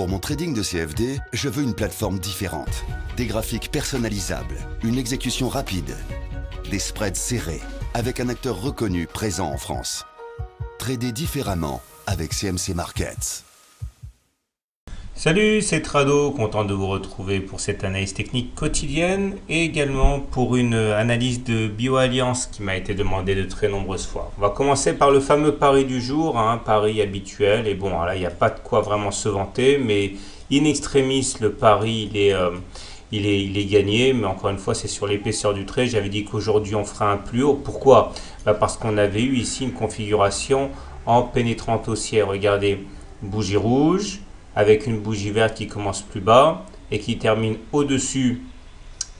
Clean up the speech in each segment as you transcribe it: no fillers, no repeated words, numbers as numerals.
Pour mon trading de CFD, je veux une plateforme différente. Des graphiques personnalisables, une exécution rapide, des spreads serrés, avec un acteur reconnu présent en France. Trader différemment avec CMC Markets. Salut, c'est Trado, content de vous retrouver pour cette analyse technique quotidienne et également pour une analyse de BioAlliance qui m'a été demandée de très nombreuses fois. On va commencer par le fameux pari du jour, pari habituel. Et bon, là, il n'y a pas de quoi vraiment se vanter, mais in extremis, le pari, il est gagné. Mais encore une fois, c'est sur l'épaisseur du trait. J'avais dit qu'aujourd'hui, on fera un plus haut. Pourquoi? Parce qu'on avait eu ici une configuration en pénétrante haussière. Regardez, bougie rouge, avec une bougie verte qui commence plus bas et qui termine au-dessus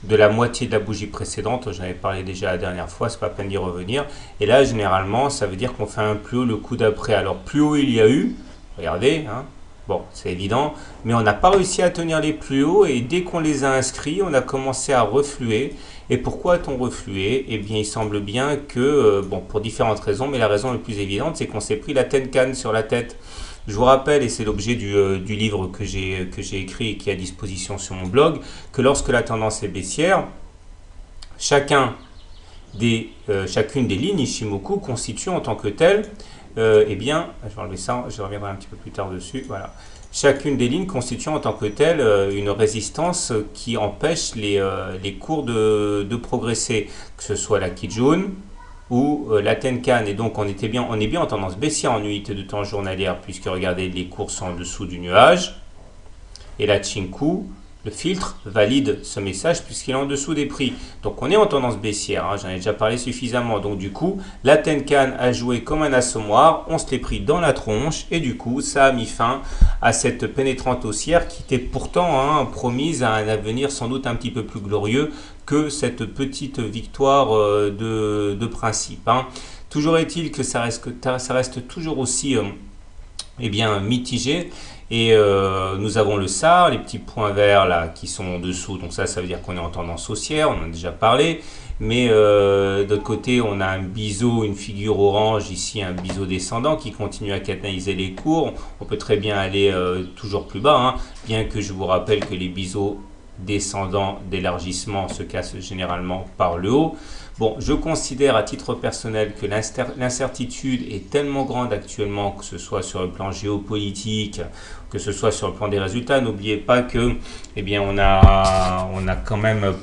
de la moitié de la bougie précédente. J'en avais parlé déjà la dernière fois, c'est pas la peine d'y revenir. Et là, généralement, ça veut dire qu'on fait un plus haut le coup d'après. Alors, plus haut il y a eu, regardez, bon, c'est évident, mais on n'a pas réussi à tenir les plus hauts et dès qu'on les a inscrits, on a commencé à refluer. Et pourquoi a-t-on reflué? Eh bien, il semble bien que, bon, pour différentes raisons, mais la raison la plus évidente, c'est qu'on s'est pris la Tenkan sur la tête. Je vous rappelle, et c'est l'objet du livre que j'ai écrit et qui est à disposition sur mon blog, que lorsque la tendance est baissière, chacune des lignes Ishimoku constitue en tant que telle, eh bien, je vais enlever ça, je reviendrai un petit peu plus tard dessus, voilà. Chacune des lignes constitue en tant que telle une résistance qui empêche les cours de progresser, que ce soit la Kijun ou la Tenkan. Et donc on est bien en tendance baissière en unité de temps journalière, puisque regardez, les cours sont en dessous du nuage. Et la Chinku, le filtre, valide ce message puisqu'il est en dessous des prix. Donc on est en tendance baissière, j'en ai déjà parlé suffisamment. Donc du coup, la Tenkan a joué comme un assommoir, on se l'est pris dans la tronche et du coup, ça a mis fin à cette pénétrante haussière qui était pourtant promise à un avenir sans doute un petit peu plus glorieux que cette petite victoire de principe. Toujours est-il que ça reste toujours aussi mitigé. Et nous avons le SAR, les petits points verts là qui sont en dessous, donc ça veut dire qu'on est en tendance haussière, on en a déjà parlé. Mais d'autre côté, on a un biseau, une figure orange ici, un biseau descendant qui continue à canaliser les cours. On peut très bien aller toujours plus bas, bien que je vous rappelle que les biseaux descendants d'élargissement se cassent généralement par le haut. Bon, je considère à titre personnel que l'incertitude est tellement grande actuellement, que ce soit sur le plan géopolitique, que ce soit sur le plan des résultats. N'oubliez pas que, on a quand même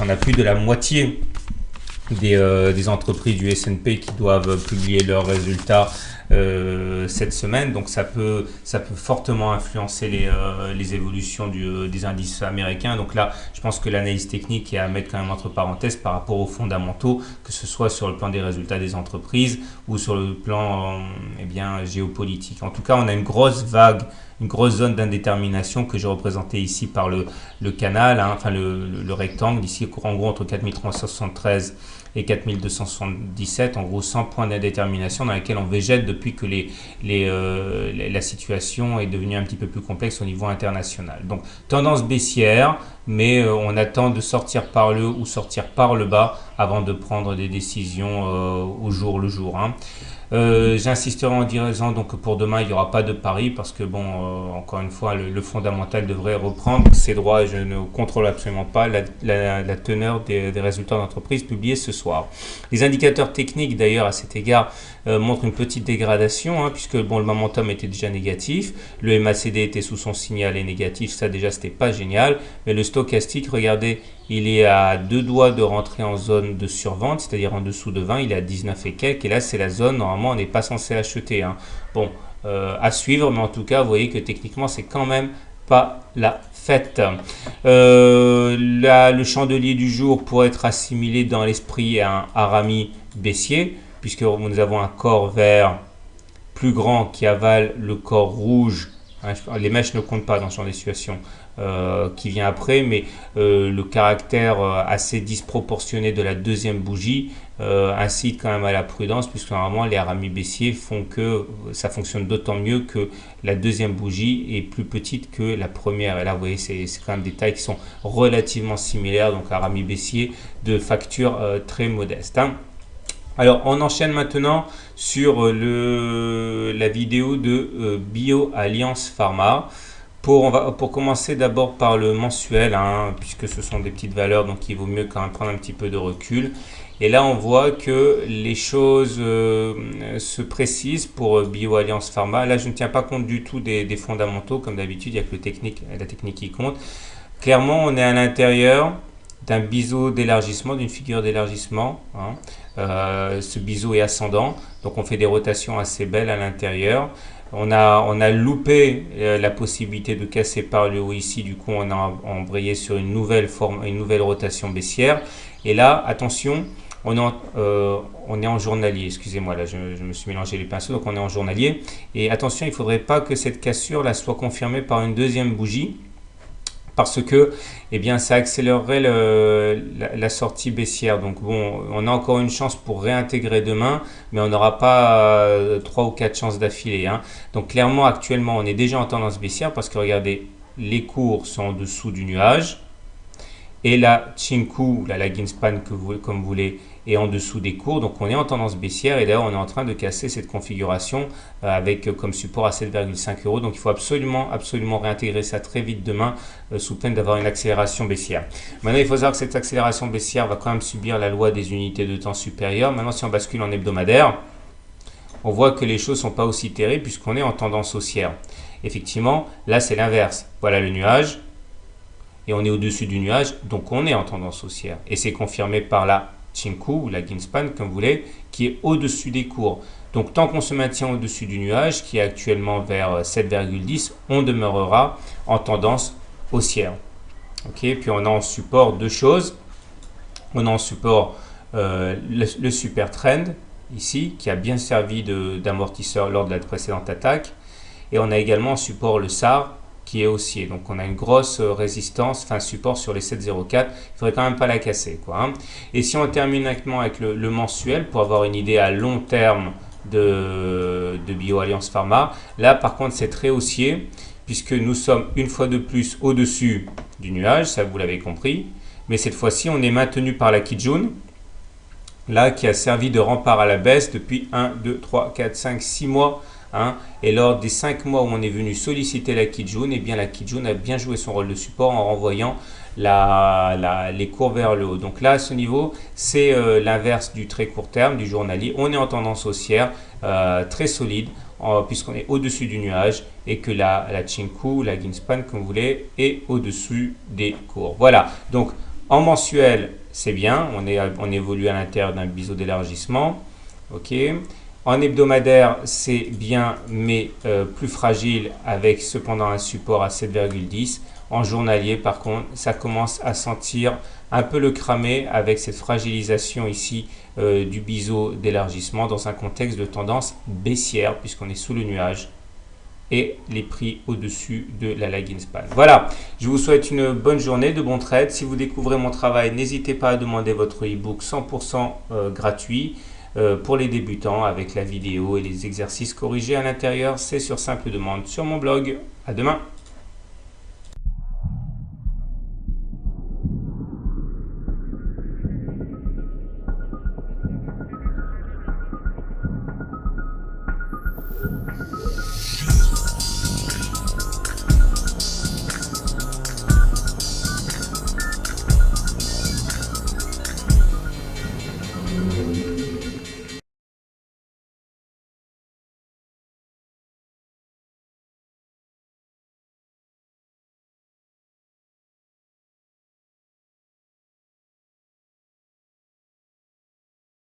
on a plus de la moitié des entreprises du S&P qui doivent publier leurs résultats cette semaine, donc ça peut fortement influencer les évolutions des indices américains. Donc là, je pense que l'analyse technique est à mettre quand même entre parenthèses par rapport aux fondamentaux, que ce soit sur le plan des résultats des entreprises ou sur le plan géopolitique. En tout cas, on a une grosse zone d'indétermination que j'ai représentée ici par le canal, le rectangle, ici en gros entre 4373 et 4277, en gros 100 points d'indétermination dans lesquels on végète depuis que la situation est devenue un petit peu plus complexe au niveau international. Donc tendance baissière, mais on attend de sortir par le haut ou sortir par le bas avant de prendre des décisions au jour le jour. J'insisterai en disant donc que pour demain il n'y aura pas de pari parce que encore une fois le fondamental devrait reprendre ses droits et je ne contrôle absolument pas la teneur des résultats d'entreprise publiés ce soir. Les indicateurs techniques d'ailleurs à cet égard montrent une petite dégradation puisque le momentum était déjà négatif, le MACD était sous son signal et négatif, ça déjà c'était pas génial, mais le stochastique, regardez, il est à 2 doigts de rentrer en zone de survente, c'est-à-dire en dessous de 20, il est à 19 et quelques, et là c'est la zone, normalement on n'est pas censé acheter. Bon, à suivre, mais en tout cas, vous voyez que techniquement c'est quand même pas la fête. Le chandelier du jour pourrait être assimilé dans l'esprit à un harami baissier, puisque nous avons un corps vert plus grand qui avale le corps rouge. Les mèches ne comptent pas dans ce genre de situation qui vient après, mais le caractère assez disproportionné de la deuxième bougie incite quand même à la prudence, puisque normalement les haramis baissiers font que ça fonctionne d'autant mieux que la deuxième bougie est plus petite que la première. Et là, vous voyez, c'est quand même des tailles qui sont relativement similaires, donc harami baissier de facture très modeste. Alors, on enchaîne maintenant sur la vidéo de BioAlliance Pharma. Pour commencer d'abord par le mensuel, hein, puisque ce sont des petites valeurs, donc il vaut mieux quand même prendre un petit peu de recul. Et là, on voit que les choses se précisent pour BioAlliance Pharma. Là, je ne tiens pas compte du tout des fondamentaux, comme d'habitude, il n'y a que la technique qui compte. Clairement, on est à l'intérieur d'un biseau d'élargissement, d'une figure d'élargissement, hein. Ce biseau est ascendant, donc on fait des rotations assez belles à l'intérieur. On a loupé la possibilité de casser par le haut ici, du coup on a embrayé sur une nouvelle rotation baissière. Et là, attention, on est en journalier, excusez-moi, là je me suis mélangé les pinceaux, donc on est en journalier. Et attention, il ne faudrait pas que cette cassure là soit confirmée par une deuxième bougie, parce que eh bien, ça accélérerait la sortie baissière. Donc bon, on a encore une chance pour réintégrer demain, mais on n'aura pas 3 ou 4 chances d'affilée, hein. Donc clairement, actuellement, on est déjà en tendance baissière parce que regardez, les cours sont en dessous du nuage. Et la Chinku, la lagging span comme vous voulez, est en dessous des cours. Donc on est en tendance baissière et d'ailleurs on est en train de casser cette configuration avec comme support à 7,5 €. Donc il faut absolument réintégrer ça très vite demain sous peine d'avoir une accélération baissière. Maintenant il faut savoir que cette accélération baissière va quand même subir la loi des unités de temps supérieures. Maintenant si on bascule en hebdomadaire, on voit que les choses ne sont pas aussi terribles puisqu'on est en tendance haussière. Effectivement, là c'est l'inverse. Voilà le nuage. Et on est au-dessus du nuage, donc on est en tendance haussière. Et c'est confirmé par la Chinku, ou la Ginspan, comme vous voulez, qui est au-dessus des cours. Donc tant qu'on se maintient au-dessus du nuage, qui est actuellement vers 7,10, on demeurera en tendance haussière. Ok, puis on a en support deux choses. On a en support le super trend, ici, qui a bien servi d'amortisseur lors de la précédente attaque. Et on a également en support le SAR, qui est haussier. Donc on a une grosse résistance, enfin support sur les 7,04. Il ne faudrait quand même pas la casser, quoi, hein. Et si on termine avec le mensuel, pour avoir une idée à long terme de BioAlliance Pharma, là par contre c'est très haussier, puisque nous sommes une fois de plus au-dessus du nuage, ça vous l'avez compris. Mais cette fois-ci, on est maintenu par la Kijun, là qui a servi de rempart à la baisse depuis 1, 2, 3, 4, 5, 6 mois. Hein, et lors des 5 mois où on est venu solliciter la Kijun, eh bien la Kijun a bien joué son rôle de support en renvoyant les cours vers le haut. Donc là, à ce niveau, c'est l'inverse du très court terme, du journalier. On est en tendance haussière, très solide, puisqu'on est au-dessus du nuage et que la Chinku, la Ginspan, comme vous voulez, est au-dessus des cours. Voilà, donc en mensuel, c'est bien, on évolue à l'intérieur d'un biseau d'élargissement. Ok. En hebdomadaire, c'est bien, mais plus fragile, avec cependant un support à 7,10. En journalier, par contre, ça commence à sentir un peu le cramé avec cette fragilisation ici du biseau d'élargissement dans un contexte de tendance baissière, puisqu'on est sous le nuage et les prix au-dessus de la lagging span. Voilà, je vous souhaite une bonne journée, de bons trades. Si vous découvrez mon travail, n'hésitez pas à demander votre e-book 100% gratuit. Pour les débutants avec la vidéo et les exercices corrigés à l'intérieur, c'est sur simple demande sur mon blog. À demain.